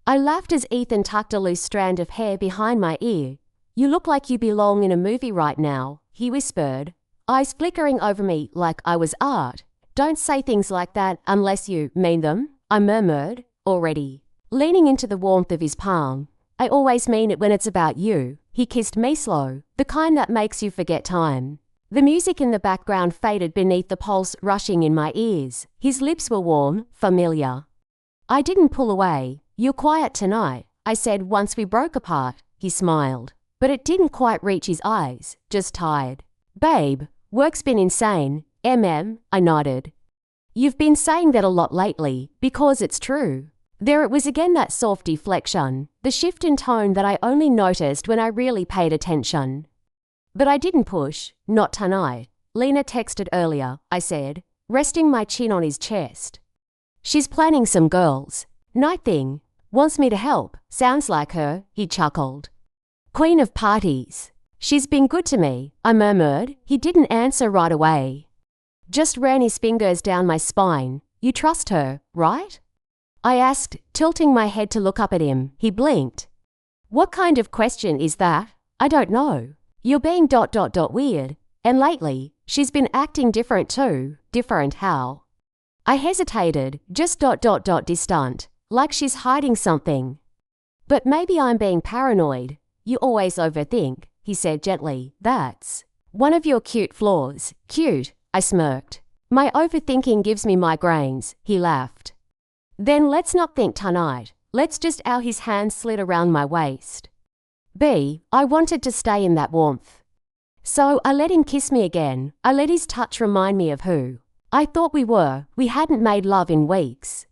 I laughed as Ethan tucked a loose strand of hair behind my ear. You look like you belong in a movie right now, he whispered, eyes flickering over me like I was art. Don't say things like that unless you mean them, I murmured, already. Leaning into the warmth of his palm. I always mean it when it's about you. He kissed me slow, the kind that makes you forget time. The music in the background faded beneath the pulse rushing in my ears. His lips were warm, familiar. I didn't pull away. You're quiet tonight, I said once we broke apart. He smiled. But it didn't quite reach his eyes, just tired. Babe, work's been insane. I nodded. You've been saying that a lot lately, because it's true. There it was again, that soft deflection, the shift in tone that I only noticed when I really paid attention. But I didn't push, not tonight. Lena texted earlier, I said, resting my chin on his chest. She's planning some girls' night thing. Wants me to help. Sounds like her, he chuckled. Queen of parties. She's been good to me, I murmured. He didn't answer right away. Just ran his fingers down my spine. You trust her, right? I asked, tilting my head to look up at him. He blinked. What kind of question is that? I don't know. You're being ... weird. And lately, she's been acting different too. Different how? I hesitated, just ... distant, like she's hiding something. But maybe I'm being paranoid. You always overthink, he said gently. That's one of your cute flaws. Cute, I smirked. My overthinking gives me migraines, he laughed. Then let's not think tonight. Let's just out. His hand slid around my waist. I wanted to stay in that warmth. So I let him kiss me again. I let his touch remind me of who I thought we were. We hadn't made love in weeks.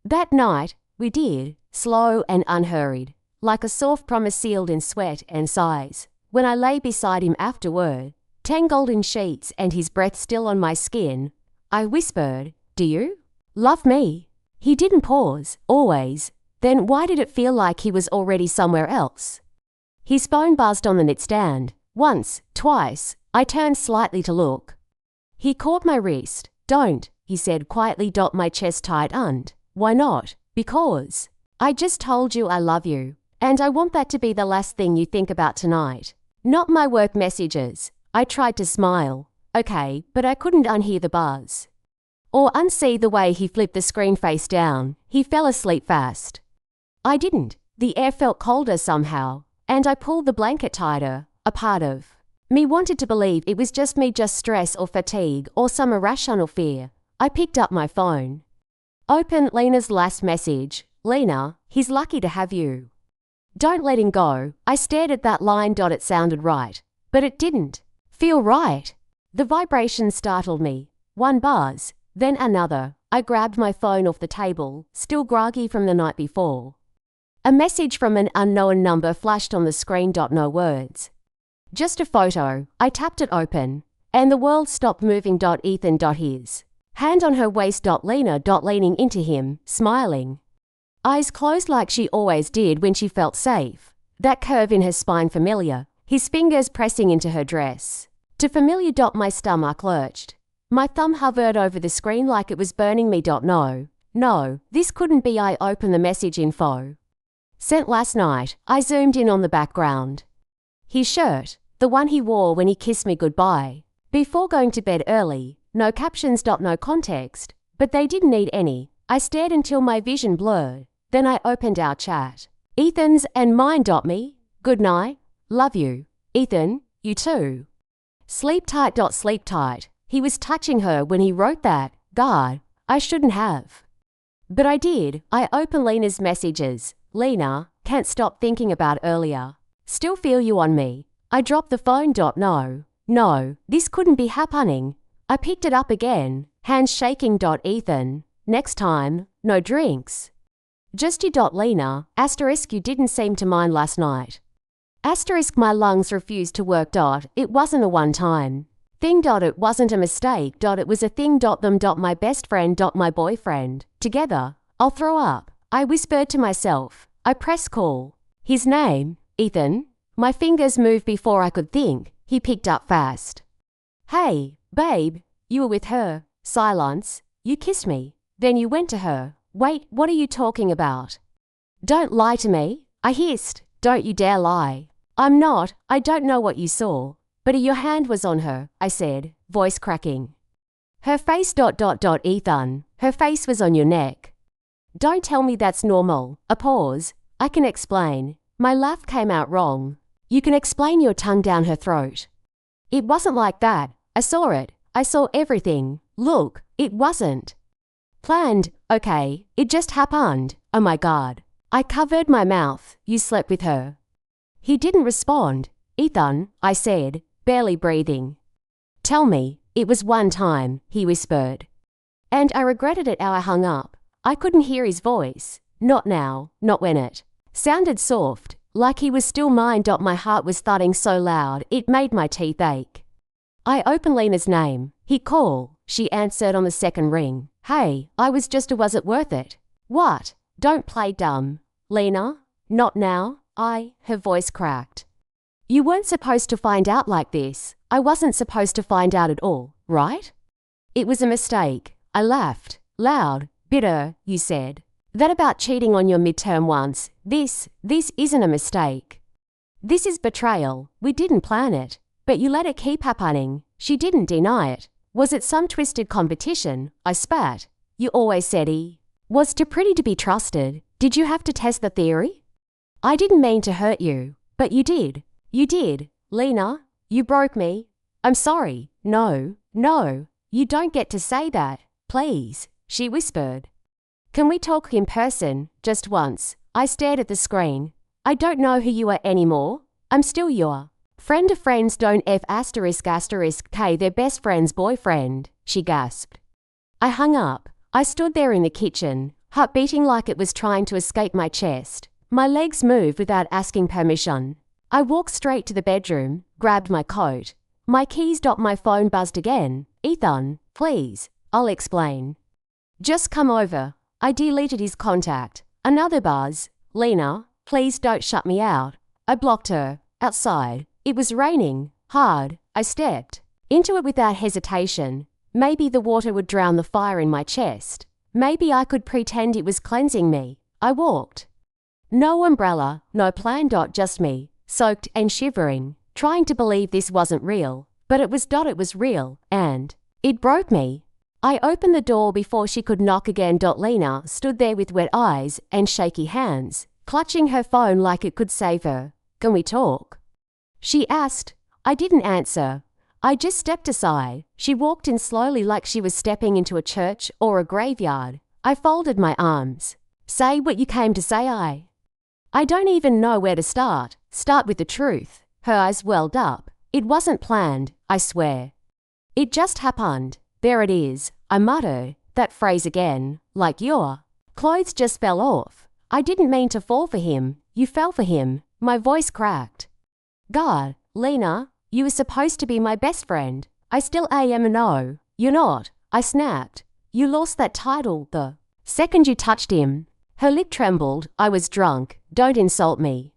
That night, we did, slow and unhurried, like a soft promise sealed in sweat and sighs. When I lay beside him afterward, tangled in sheets and his breath still on my skin, I whispered, do you love me? He didn't pause, always. Then why did it feel like he was already somewhere else? His phone buzzed on the nightstand. Once, twice, I turned slightly to look. He caught my wrist. Don't, he said quietly. My chest tight. Why not? Because I just told you I love you, and I want that to be the last thing you think about tonight. Not my work messages. I tried to smile. Okay, but I couldn't unhear the buzz. Or unsee the way he flipped the screen face down. He fell asleep fast. I didn't. The air felt colder somehow, and I pulled the blanket tighter. A part of me wanted to believe it was just me, just stress or fatigue or some irrational fear. I picked up my phone. Opened Lena's last message. Lena, he's lucky to have you. Don't let him go. I stared at that line. It sounded right, but it didn't feel right. The vibration startled me. One buzz, then another. I grabbed my phone off the table, still groggy from the night before. A message from an unknown number flashed on the screen. No words. Just a photo. I tapped it open, and the world stopped moving. Ethan. His hand on her waist. Lena. Leaning into him, smiling. Eyes closed like she always did when she felt safe. That curve in her spine familiar. His fingers pressing into her dress. Too familiar. My stomach lurched. My thumb hovered over the screen like it was burning me. No, this couldn't be. I opened the message. Info. Sent last night. I zoomed in on the background. His shirt, the one he wore when he kissed me goodbye. Before going to bed early. No captions. No context. But they didn't need any. I stared until my vision blurred. Then I opened our chat. Ethan's and mine. Me. Good night. Love you. Ethan, you too. Sleep tight. Sleep tight. He was touching her when he wrote that. God, I shouldn't have. But I did. I opened Lena's messages. Lena, can't stop thinking about earlier. Still feel you on me. I dropped the phone. No, this couldn't be happening. I picked it up again, hands shaking. Ethan, next time, no drinks. Just you. Lena, asterisk. You didn't seem to mind last night. Asterisk. My lungs refused to work. It wasn't a one-time thing. It wasn't a mistake. It was a thing. Them. My best friend. My boyfriend. Together. I'll throw up. I whispered to myself. I pressed call. His name, Ethan. My fingers moved before I could think. He picked up fast. Hey, babe, you were with her. Silence. You kissed me. Then you went to her. Wait, what are you talking about? Don't lie to me, I hissed. Don't you dare lie. I'm not, I don't know what you saw. But your hand was on her, I said, voice cracking. Her face ... Ethan, her face was on your neck. Don't tell me that's normal. A pause. I can explain. My laugh came out wrong. You can explain your tongue down her throat. It wasn't like that. I saw it. I saw everything. Look, it wasn't planned, okay, it just happened. Oh my God. I covered my mouth. You slept with her. He didn't respond. Ethan, I said, barely breathing. Tell me, it was one time, he whispered. And I regretted it how I hung up. I couldn't hear his voice. Not now, not when it sounded soft, like he was still mine. My heart was thudding so loud it made my teeth ache. I opened Lena's name. He called. She answered on the second ring. Hey, was it worth it? What? Don't play dumb. Lena? Not now. Her voice cracked. You weren't supposed to find out like this. I wasn't supposed to find out at all, right? It was a mistake. I laughed. Loud, bitter, you said. That about cheating on your midterm once. This isn't a mistake. This is betrayal. We didn't plan it. But you let it keep happening. She didn't deny it. Was it some twisted competition? I spat. You always said he was too pretty to be trusted. Did you have to test the theory? I didn't mean to hurt you, but you did. You did. Lena, you broke me. I'm sorry. No, you don't get to say that. Please, she whispered. Can we talk in person, just once? I stared at the screen. I don't know who you are anymore. I'm still your friend of friends. Don't F***K their best friend's boyfriend, she gasped. I hung up. I stood there in the kitchen, heart beating like it was trying to escape my chest. My legs moved without asking permission. I walked straight to the bedroom, grabbed my coat. My keys. My phone buzzed again. Ethan, please, I'll explain. Just come over. I deleted his contact. Another buzz. Lena, please don't shut me out. I blocked her. Outside. It was raining. Hard. I stepped into it without hesitation. Maybe the water would drown the fire in my chest. Maybe I could pretend it was cleansing me. I walked. No umbrella, no plan. Just me, soaked and shivering, trying to believe this wasn't real. But it was. It was real, and it broke me. I opened the door before she could knock again. Lena stood there with wet eyes and shaky hands, clutching her phone like it could save her. Can we talk? She asked. I didn't answer. I just stepped aside. She walked in slowly like she was stepping into a church or a graveyard. I folded my arms. Say what you came to say. I don't even know where to start. Start with the truth. Her eyes welled up. It wasn't planned, I swear. It just happened. There it is. I muttered that phrase again, like your clothes just fell off. I didn't mean to fall for him. You fell for him. My voice cracked. God, Lena, you were supposed to be my best friend. I still am. No, you're not. I snapped. You lost that title the second you touched him. Her lip trembled. I was drunk. Don't insult me.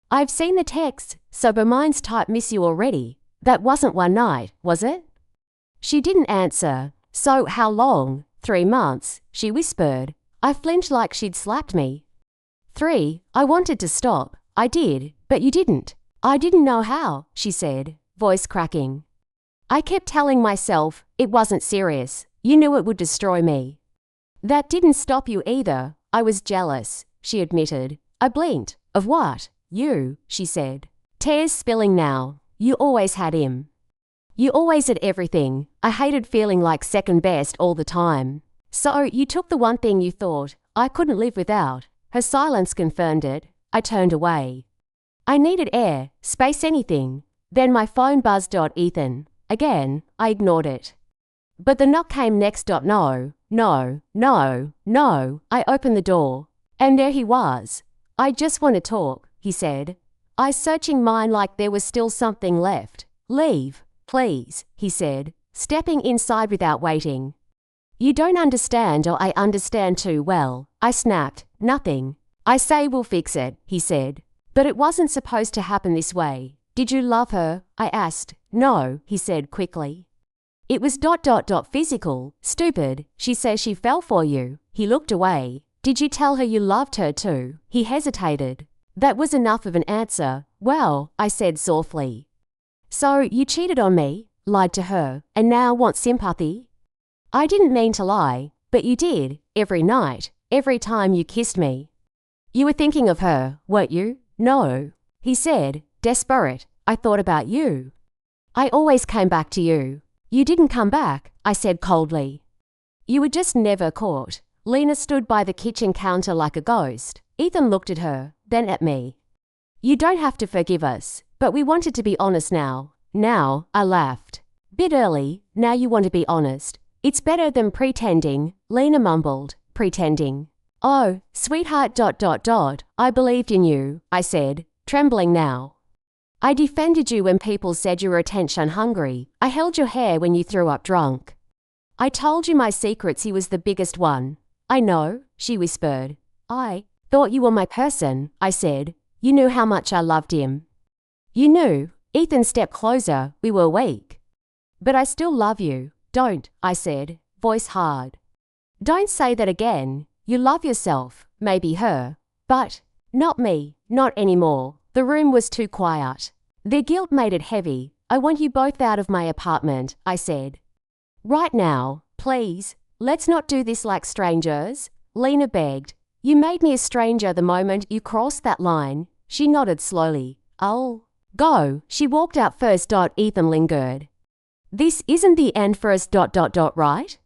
I've seen the texts. Sober minds type miss you already. That wasn't one night, was it? She didn't answer. So how long? 3 months, she whispered. I flinched like she'd slapped me. 3. I wanted to stop. I did, but you didn't. I didn't know how, she said, voice cracking. I kept telling myself it wasn't serious. You knew it would destroy me. That didn't stop you either. I was jealous, she admitted. I blinked. Of what? You, she said. Tears spilling now. You always had him. You always had everything. I hated feeling like second best all the time. So you took the one thing you thought I couldn't live without. Her silence confirmed it. I turned away. I needed air, space, anything. Then my phone buzzed. Ethan. Again, I ignored it. But the knock came next. No. I opened the door. And there he was. I just want to talk, he said. Eyes searching mine like there was still something left. Leave, please, he said, stepping inside without waiting. You don't understand, or I understand too well. I snapped. Nothing. I say we'll fix it, he said. But it wasn't supposed to happen this way. Did you love her? I asked. No, he said quickly. It was physical. Stupid. She says she fell for you. He looked away. Did you tell her you loved her too? He hesitated. That was enough of an answer. Well, I said softly. So you cheated on me, lied to her, and now want sympathy? I didn't mean to lie, but you did, every night, every time you kissed me. You were thinking of her, weren't you? No. He said, desperate. I thought about you. I always came back to you. You didn't come back, I said coldly. You were just never caught. Lena stood by the kitchen counter like a ghost. Ethan looked at her, then at me. You don't have to forgive us, but we wanted to be honest now. Now, I laughed. Bit early, now you want to be honest. It's better than pretending, Lena mumbled, pretending. Oh, sweetheart ... I believed in you, I said, trembling now. I defended you when people said you were attention hungry. I held your hair when you threw up drunk. I told you my secrets, he was the biggest one. I know, she whispered. I thought you were my person, I said. You knew how much I loved him. You knew. Ethan stepped closer, we were weak. But I still love you. Don't, I said, voice hard. Don't say that again. You love yourself, maybe her. But not me, not anymore. The room was too quiet. Their guilt made it heavy. I want you both out of my apartment, I said. Right now, please. Let's not do this like strangers, Lena begged. You made me a stranger the moment you crossed that line. She nodded slowly. I'll go. She walked out first. Ethan lingered. This isn't the end for us ... right?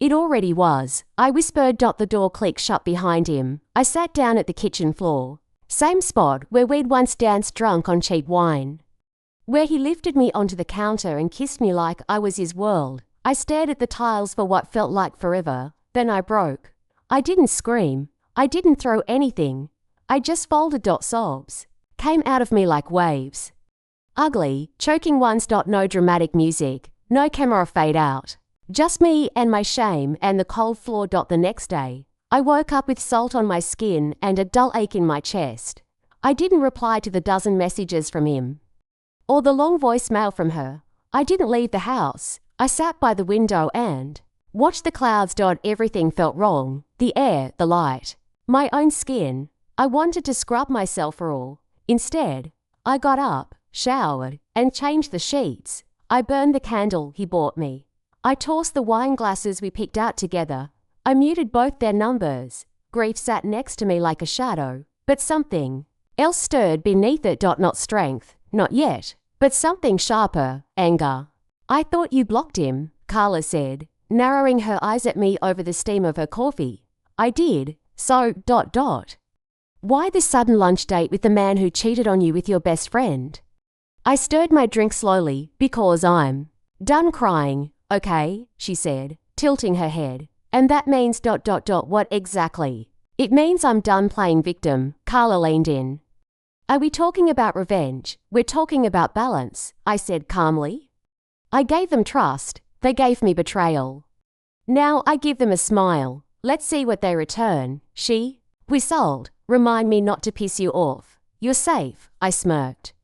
It already was. I whispered. The door clicked shut behind him. I sat down at the kitchen floor. Same spot where we'd once danced drunk on cheap wine. Where he lifted me onto the counter and kissed me like I was his world. I stared at the tiles for what felt like forever. Then I broke. I didn't scream. I didn't throw anything. I just folded. Sobs came out of me like waves. Ugly, choking ones. No dramatic music. No camera fade out. Just me and my shame and the cold floor. The next day, I woke up with salt on my skin and a dull ache in my chest. I didn't reply to the dozen messages from him or the long voicemail from her. I didn't leave the house. I sat by the window and watched the clouds. Everything felt wrong. The air, the light, my own skin. I wanted to scrub myself raw. Instead, I got up, showered, and changed the sheets. I burned the candle he bought me. I tossed the wine glasses we picked out together. I muted both their numbers. Grief sat next to me like a shadow, but something else stirred beneath it. Not strength, not yet, but something sharper, anger. I thought you blocked him, Carla said, narrowing her eyes at me over the steam of her coffee. I did. So ... Why this sudden lunch date with the man who cheated on you with your best friend? I stirred my drink slowly. Because I'm done crying, okay, she said, tilting her head. And that means ... What exactly? It means I'm done playing victim, Carla leaned in. Are we talking about revenge? We're talking about balance, I said calmly. I gave them trust. They gave me betrayal. Now I give them a smile. Let's see what they return. She whistled. Remind me not to piss you off. You're safe, I smirked.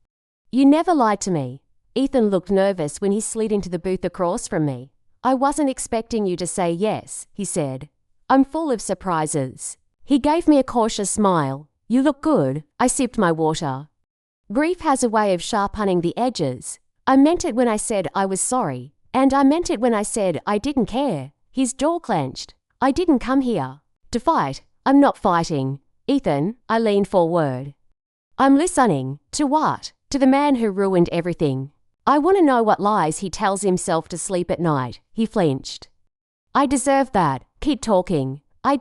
You never lied to me. Ethan looked nervous when he slid into the booth across from me. I wasn't expecting you to say yes, he said. I'm full of surprises. He gave me a cautious smile. You look good. I sipped my water. Grief has a way of sharpening the edges. I meant it when I said I was sorry, and I meant it when I said I didn't care. His jaw clenched. I didn't come here to fight. I'm not fighting. Ethan, I leaned forward. I'm listening. To what? To the man who ruined everything. I want to know what lies he tells himself to sleep at night. He flinched. I deserve that. Keep talking. I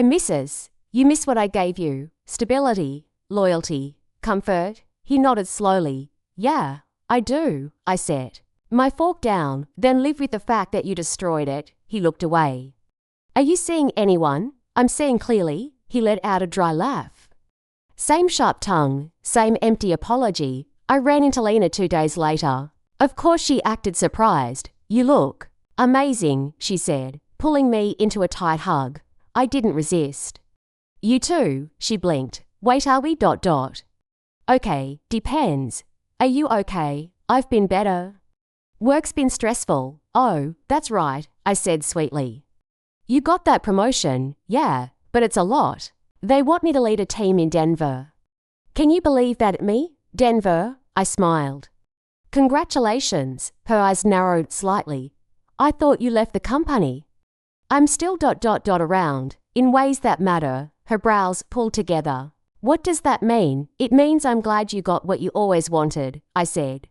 miss us. You miss what I gave you. Stability, loyalty, comfort. He nodded slowly. Yeah, I do, I said. My fork down, then live with the fact that you destroyed it. He looked away. Are you seeing anyone? I'm seeing clearly. He let out a dry laugh. Same sharp tongue, same empty apology. I ran into Lena 2 days later. Of course she acted surprised. You look amazing, she said, pulling me into a tight hug. I didn't resist. You too, she blinked. Wait, are we ... Okay, depends. Are you okay? I've been better. Work's been stressful. Oh, that's right, I said sweetly. You got that promotion, yeah, but it's a lot. They want me to lead a team in Denver. Can you believe that at me? Denver? I smiled. Congratulations. Her eyes narrowed slightly. I thought you left the company. I'm still around, in ways that matter. Her brows pulled together. What does that mean? It means I'm glad you got what you always wanted, I said.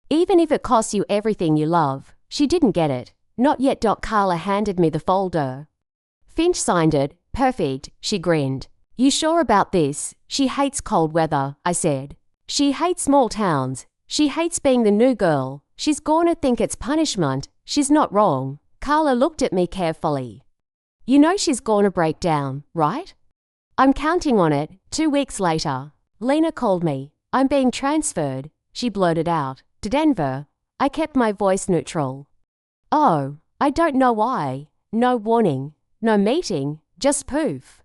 Even if it costs you everything you love. She didn't get it. Not yet. Carla handed me the folder. Finch signed it. Perfect, she grinned. You sure about this? She hates cold weather, I said. She hates small towns. She hates being the new girl. She's gonna think it's punishment. She's not wrong. Carla looked at me carefully. You know she's gonna break down, right? I'm counting on it. 2 weeks later, Lena called me. I'm being transferred, she blurted out, to Denver. I kept my voice neutral. Oh, I don't know why. No warning. No meeting. Just poof.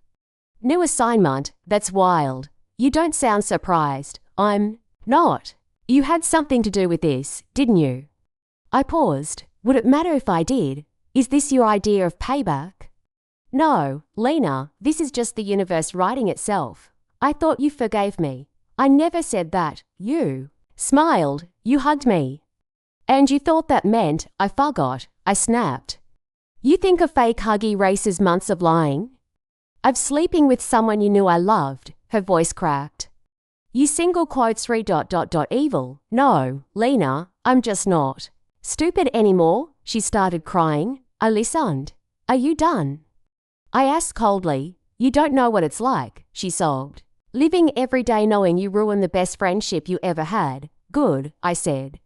New assignment. That's wild. You don't sound surprised. I'm not. You had something to do with this, didn't you? I paused. Would it matter if I did? Is this your idea of payback? No, Lena, this is just the universe writing itself. I thought you forgave me. I never said that. You smiled. You hugged me. And you thought that meant I forgot. I snapped. You think a fake hug erases months of lying? Of sleeping with someone you knew I loved. Her voice cracked. You single quotes 3 evil. No, Lena, I'm just not stupid anymore. She started crying. I listened. Are you done? I asked coldly. You don't know what it's like, she sobbed. Living every day knowing you ruin the best friendship you ever had. Good, I said.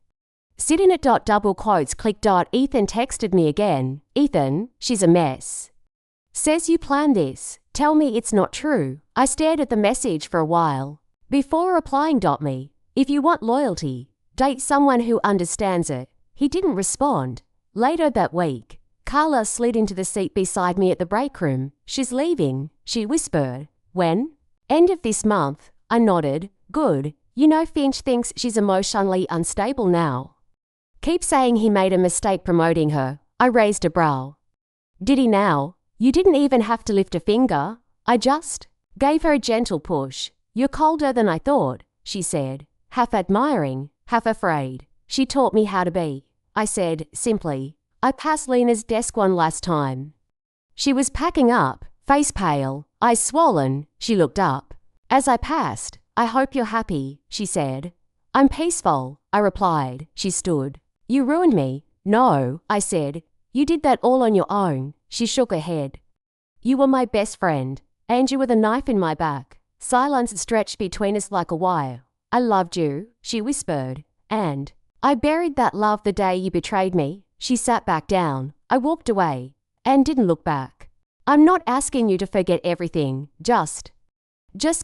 Sit in it. Double quotes click. Ethan texted me again. Ethan, she's a mess. Says you planned this. Tell me it's not true. I stared at the message for a while. Before replying. Me. If you want loyalty, date someone who understands it. He didn't respond. Later that week, Carla slid into the seat beside me at the break room. She's leaving, she whispered. When? End of this month. I nodded. Good. You know Finch thinks she's emotionally unstable now. Keep saying he made a mistake promoting her. I raised a brow. Did he now? You didn't even have to lift a finger. I just gave her a gentle push. You're colder than I thought, she said, half admiring, half afraid. She taught me how to be. I said, simply. I passed Lena's desk one last time. She was packing up, face pale, eyes swollen. She looked up. As I passed, I hope you're happy, she said. I'm peaceful, I replied. She stood. You ruined me. No, I said. You did that all on your own. She shook her head. You were my best friend, and you were the knife in my back. Silence stretched between us like a wire. I loved you, she whispered, and I buried that love the day you betrayed me. She sat back down. I walked away and didn't look back. I'm not asking you to forget everything, just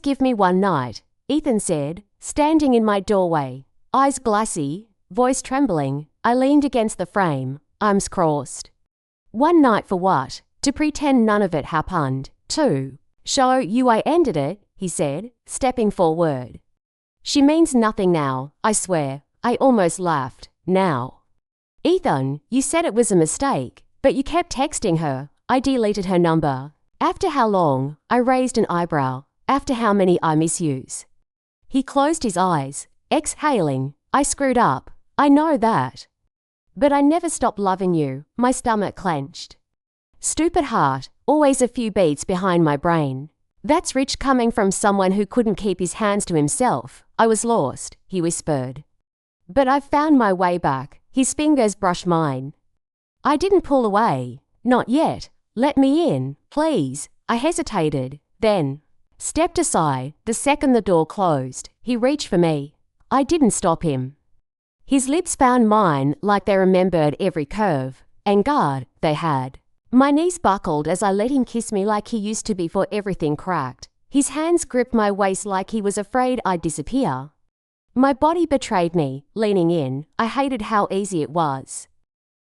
give me one night, Ethan said, standing in my doorway, eyes glassy, voice trembling. I leaned against the frame, arms crossed. One night for what? To pretend none of it happened. To show you I ended it, he said, stepping forward. She means nothing now, I swear. I almost laughed. Now. Ethan, you said it was a mistake, but you kept texting her. I deleted her number. After how long? I raised an eyebrow. After how many I miss yous? He closed his eyes, exhaling. I screwed up. I know that. But I never stopped loving you. My stomach clenched. Stupid heart, always a few beats behind my brain. That's rich coming from someone who couldn't keep his hands to himself. I was lost, he whispered. But I've found my way back. His fingers brushed mine. I didn't pull away. Not yet. Let me in, please. I hesitated, then stepped aside. The second the door closed, he reached for me. I didn't stop him. His lips found mine like they remembered every curve, and God, they had. My knees buckled as I let him kiss me like he used to before everything cracked. His hands gripped my waist like he was afraid I'd disappear. My body betrayed me, leaning in. I hated how easy it was.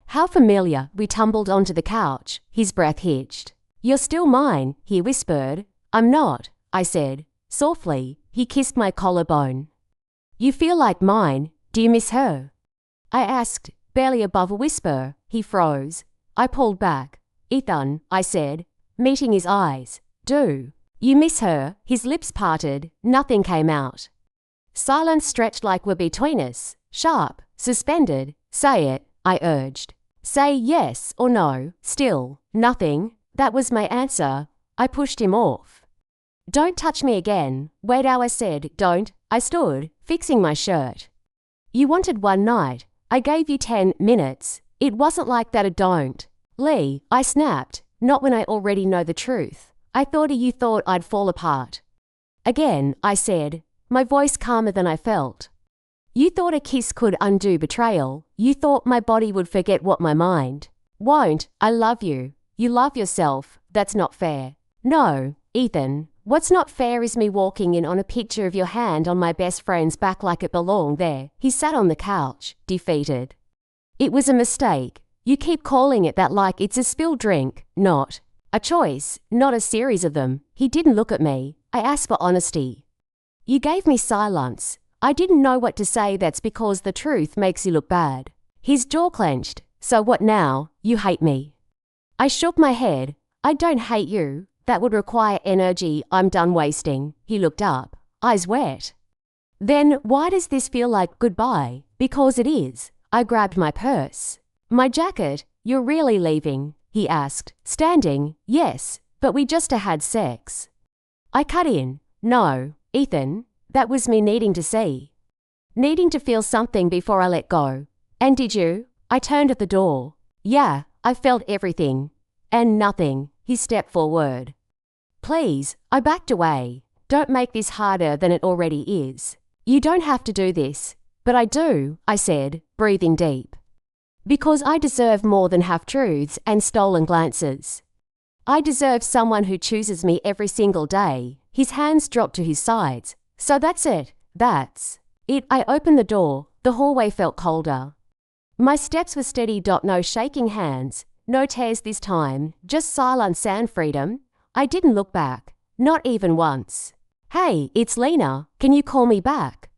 How familiar. We tumbled onto the couch. His breath hitched. You're still mine, he whispered. I'm not, I said, softly. He kissed my collarbone. You feel like mine. Do you miss her? I asked, barely above a whisper. He froze. I pulled back. Ethan, I said, meeting his eyes. Do you miss her? His lips parted. Nothing came out. Silence stretched like we're between us. Sharp, suspended. Say it, I urged. Say yes or no. Still, nothing. That was my answer. I pushed him off. Don't touch me again. Wait, I said. Don't. I stood, fixing my shirt. You wanted one night. I gave you 10 minutes. It wasn't like that. I don't. Lee, I snapped. Not when I already know the truth. I thought you thought I'd fall apart. Again, I said, my voice calmer than I felt. You thought a kiss could undo betrayal. You thought my body would forget what my mind won't. I love you. You love yourself. That's not fair. No, Ethan. What's not fair is me walking in on a picture of your hand on my best friend's back like it belonged there. He sat on the couch, defeated. It was a mistake. You keep calling it that like it's a spilled drink, not a choice, not a series of them. He didn't look at me. I asked for honesty. You gave me silence. I didn't know what to say. That's because the truth makes you look bad. His jaw clenched. So what now? You hate me. I shook my head. I don't hate you. That would require energy I'm done wasting. He looked up, eyes wet. Then why does this feel like goodbye? Because it is. I grabbed my purse. My jacket. You're really leaving? He asked, standing. Yes, but we just had sex. I cut in. No, Ethan, that was me needing to see. Needing to feel something before I let go. And did you? I turned at the door. Yeah, I felt everything. And nothing. He stepped forward. Please, I backed away. Don't make this harder than it already is. You don't have to do this. But I do, I said, breathing deep. Because I deserve more than half-truths and stolen glances. I deserve someone who chooses me every single day. His hands dropped to his sides. So that's it. That's it. I opened the door. The hallway felt colder. My steps were steady. No shaking hands. No tears this time, just silence and freedom. I didn't look back, not even once. Hey, it's Lena. Can you call me back?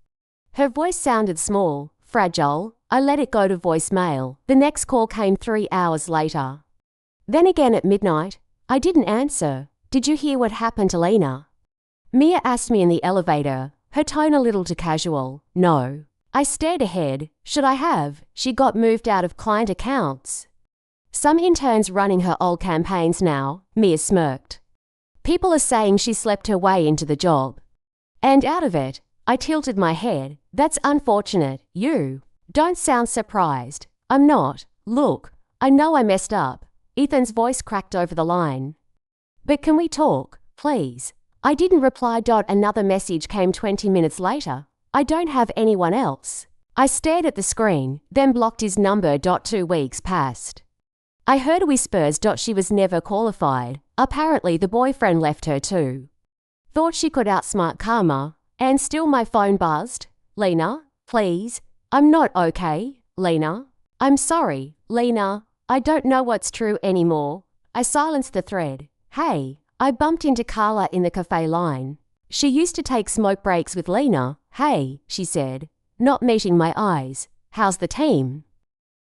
Her voice sounded small, fragile. I let it go to voicemail. The next call came 3 hours later. Then again at midnight. I didn't answer. Did you hear what happened to Lena? Mia asked me in the elevator, her tone a little too casual. No. I stared ahead. Should I have? She got moved out of client accounts. Some intern's running her old campaigns now, Mia smirked. People are saying she slept her way into the job. And out of it, I tilted my head. That's unfortunate. You don't sound surprised. I'm not. Look, I know I messed up. Ethan's voice cracked over the line. But can we talk, please? I didn't reply. Another message came 20 minutes later. I don't have anyone else. I stared at the screen, then blocked his number. 2 weeks passed. I heard whispers. She was never qualified. Apparently the boyfriend left her too. Thought she could outsmart karma. And still my phone buzzed. Lena, please. I'm not okay, Lena. I'm sorry, Lena. I don't know what's true anymore. I silenced the thread. Hey, I bumped into Carla in the cafe line. She used to take smoke breaks with Lena. Hey, she said, not meeting my eyes. How's the team?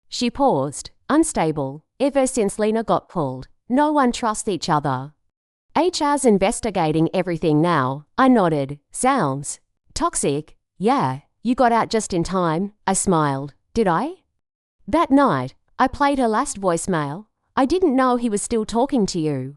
She paused, unstable. Ever since Lena got pulled, no one trusts each other. HR's investigating everything now. I nodded. Sounds toxic. Yeah, you got out just in time. I smiled. Did I? That night, I played her last voicemail. I didn't know he was still talking to you.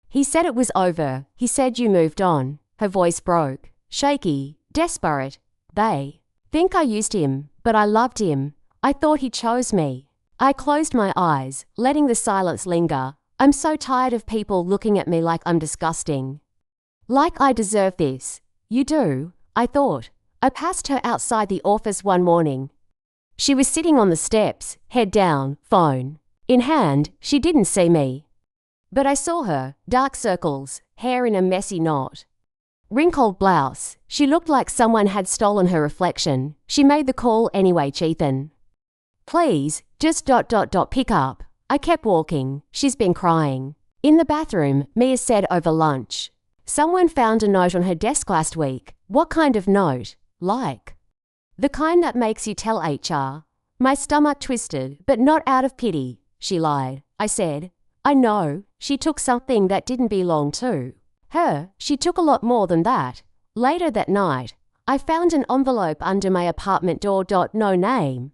He said it was over. He said you moved on. Her voice broke. Shaky. Desperate. They think I used him, but I loved him. I thought he chose me. I closed my eyes, letting the silence linger. I'm so tired of people looking at me like I'm disgusting. Like I deserve this. You do, I thought. I passed her outside the office one morning. She was sitting on the steps, head down, phone in hand. She didn't see me. But I saw her, dark circles, hair in a messy knot. Wrinkled blouse. She looked like someone had stolen her reflection. She made the call anyway. Ethan. Please, just pick up. I kept walking. She's been crying. In the bathroom, Mia said over lunch. Someone found a note on her desk last week. What kind of note? Like? The kind that makes you tell HR. My stomach twisted, but not out of pity. She lied. I said, I know, she took something that didn't belong to her. She took a lot more than that. Later that night, I found an envelope under my apartment door. No name.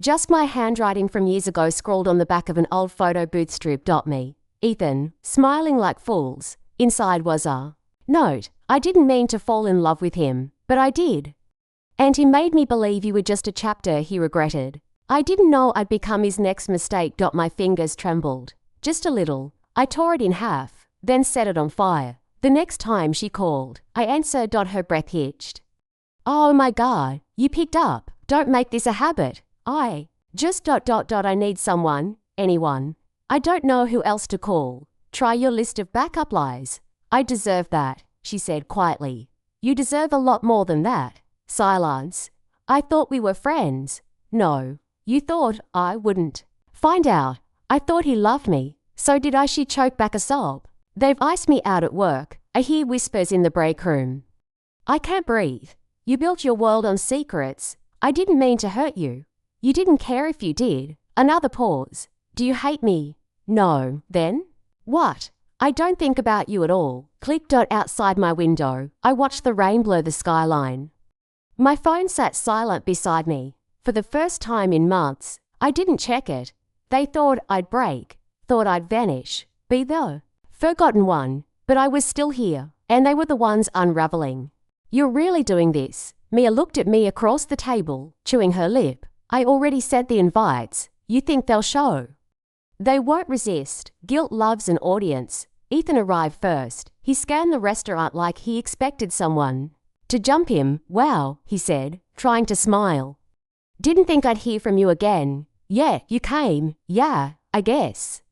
Just my handwriting from years ago scrawled on the back of an old photo booth strip. Me, Ethan, smiling like fools. Inside was a note. I didn't mean to fall in love with him, but I did. And he made me believe you were just a chapter he regretted. I didn't know I'd become his next mistake. My fingers trembled. Just a little. I tore it in half, then set it on fire. The next time she called, I answered. Her breath hitched. Oh my God, you picked up. Don't make this a habit. I need someone, anyone. I don't know who else to call. Try your list of backup lies. I deserve that, she said quietly. You deserve a lot more than that. Silence. I thought we were friends. No, you thought I wouldn't find out. I thought he loved me. So did I. She choked back a sob. They've iced me out at work. I hear whispers in the break room. I can't breathe. You built your world on secrets. I didn't mean to hurt you. You didn't care if you did. Another pause. Do you hate me? No. Then? What? I don't think about you at all. Click. Outside my window, I watched the rain blur the skyline. My phone sat silent beside me. For the first time in months, I didn't check it. They thought I'd break, thought I'd vanish, be the forgotten one, but I was still here, and they were the ones unraveling. You're really doing this? Mia looked at me across the table, chewing her lip. I already sent the invites. You think they'll show? They won't resist. Guilt loves an audience. Ethan arrived first. He scanned the restaurant like he expected someone to jump him. Wow, he said, trying to smile. Didn't think I'd hear from you again. Yeah, you came. Yeah, I guess.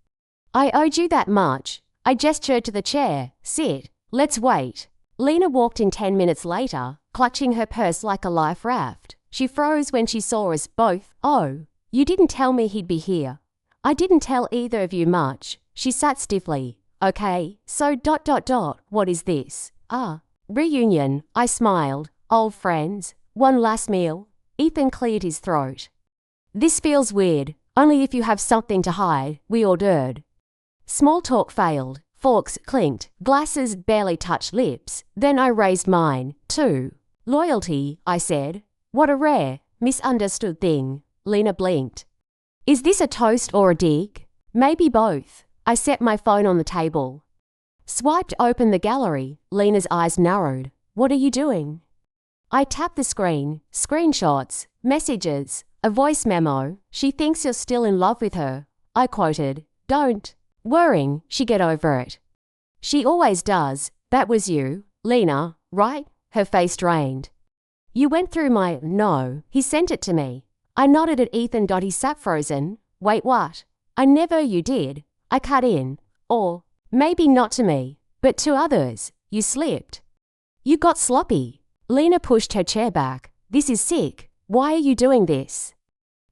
I owed you that much. I gestured to the chair. Sit. Let's wait. Lena walked in 10 minutes later, clutching her purse like a life raft. She froze when she saw us both. Oh, you didn't tell me he'd be here. I didn't tell either of you much. She sat stiffly. Okay, so ... What is this? Reunion. I smiled. Old friends. One last meal. Ethan cleared his throat. This feels weird. Only if you have something to hide. We ordered. Small talk failed. Forks clinked. Glasses barely touched lips. Then I raised mine, too. Loyalty, I said. What a rare, misunderstood thing. Lena blinked. Is this a toast or a dig? Maybe both. I set my phone on the table. Swiped open the gallery. Lena's eyes narrowed. What are you doing? I tapped the screen. Screenshots. Messages. A voice memo. She thinks you're still in love with her. I quoted. Don't. Worrying. She get over it. She always does. That was you, Lena, right? Her face drained. You went through my... No. He sent it to me. I nodded at Ethan. He sat frozen. Wait, what? I never. You did. I cut in. Or, maybe not to me, but to others. You slipped. You got sloppy. Lena pushed her chair back. This is sick. Why are you doing this?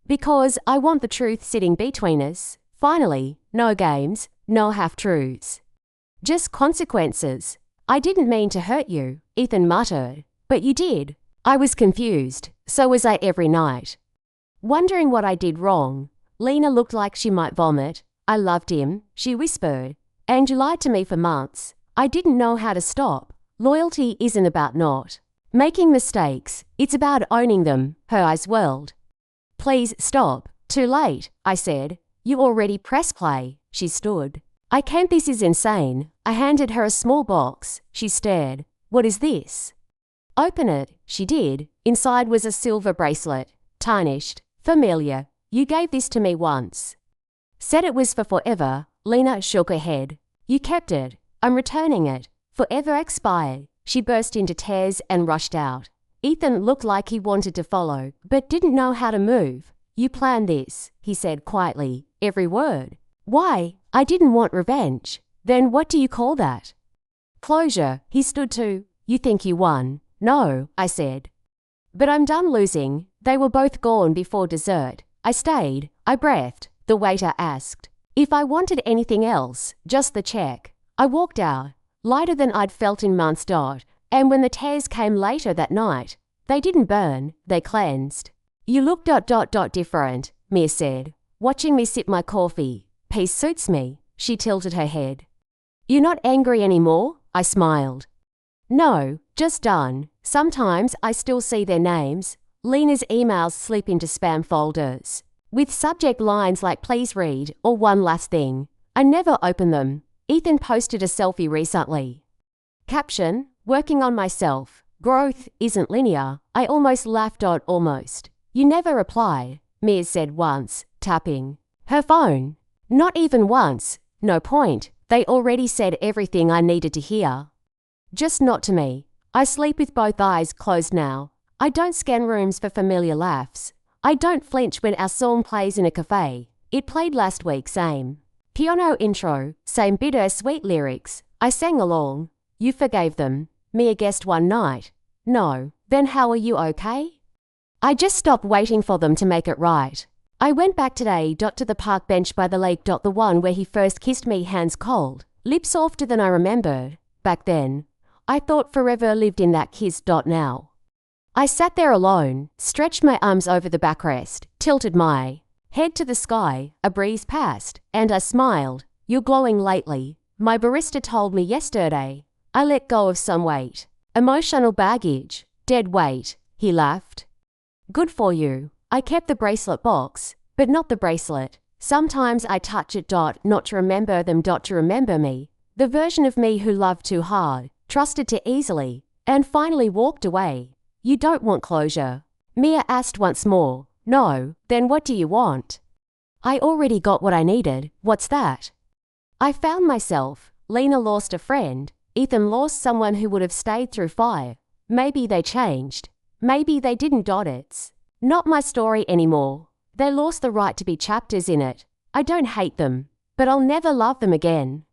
Because I want the truth sitting between us. Finally, no games, no half-truths. Just consequences. I didn't mean to hurt you, Ethan muttered. But you did. I was confused. So was I every night. Wondering what I did wrong. Lena looked like she might vomit. I loved him, she whispered. And you lied to me for months. I didn't know how to stop. Loyalty isn't about not making mistakes. It's about owning them. Her eyes welled. Please stop. Too late, I said. You already pressed play. She stood. I can't. This is insane. I handed her a small box. She stared. What is this? Open it. She did. Inside was a silver bracelet. Tarnished. Familiar. You gave this to me once. Said it was for forever. Lena shook her head. You kept it. I'm returning it. Forever expired. She burst into tears and rushed out. Ethan looked like he wanted to follow, but didn't know how to move. You planned this, he said quietly. Every word. Why? I didn't want revenge. Then what do you call that? Closure. He stood to. You think you won? No, I said. But I'm done losing. They were both gone before dessert. I stayed. I breathed. The waiter asked if I wanted anything else, just the check. I walked out, lighter than I'd felt in months. And when the tears came later that night, they didn't burn, they cleansed. You look different, Mia said, watching me sip my coffee. Peace suits me. She tilted her head. You're not angry anymore? I smiled. No, just done. Sometimes I still see their names. Lena's emails slip into spam folders, with subject lines like please read or one last thing. I never open them. Ethan posted a selfie recently. Caption, working on myself. Growth isn't linear. I almost laughed. Almost. You never replied, Mia said once, tapping her phone. Not even once. No point. They already said everything I needed to hear. Just not to me. I sleep with both eyes closed now. I don't scan rooms for familiar laughs. I don't flinch when our song plays in a cafe. It played last week, same. Piano intro, same bitter-sweet lyrics. I sang along. You forgave them. Mia guessed one night. No. Then how are you okay? I just stopped waiting for them to make it right. I went back today. To the park bench by the lake. The one where he first kissed me, hands cold, lips softer than I remembered. Back then, I thought forever lived in that kiss. Now. I sat there alone, stretched my arms over the backrest, tilted my head to the sky. A breeze passed, and I smiled. You're glowing lately. My barista told me yesterday. I let go of some weight. Emotional baggage. Dead weight. He laughed. Good for you. I kept the bracelet box, but not the bracelet. Sometimes I touch it. Not to remember them. To remember me. The version of me who loved too hard, trusted too easily, and finally walked away. You don't want closure? Mia asked once more. No, then what do you want? I already got what I needed. What's that? I found myself. Lena lost a friend. Ethan lost someone who would have stayed through fire. Maybe they changed. Maybe they didn't. It's not my story anymore. They lost the right to be chapters in it. I don't hate them, but I'll never love them again.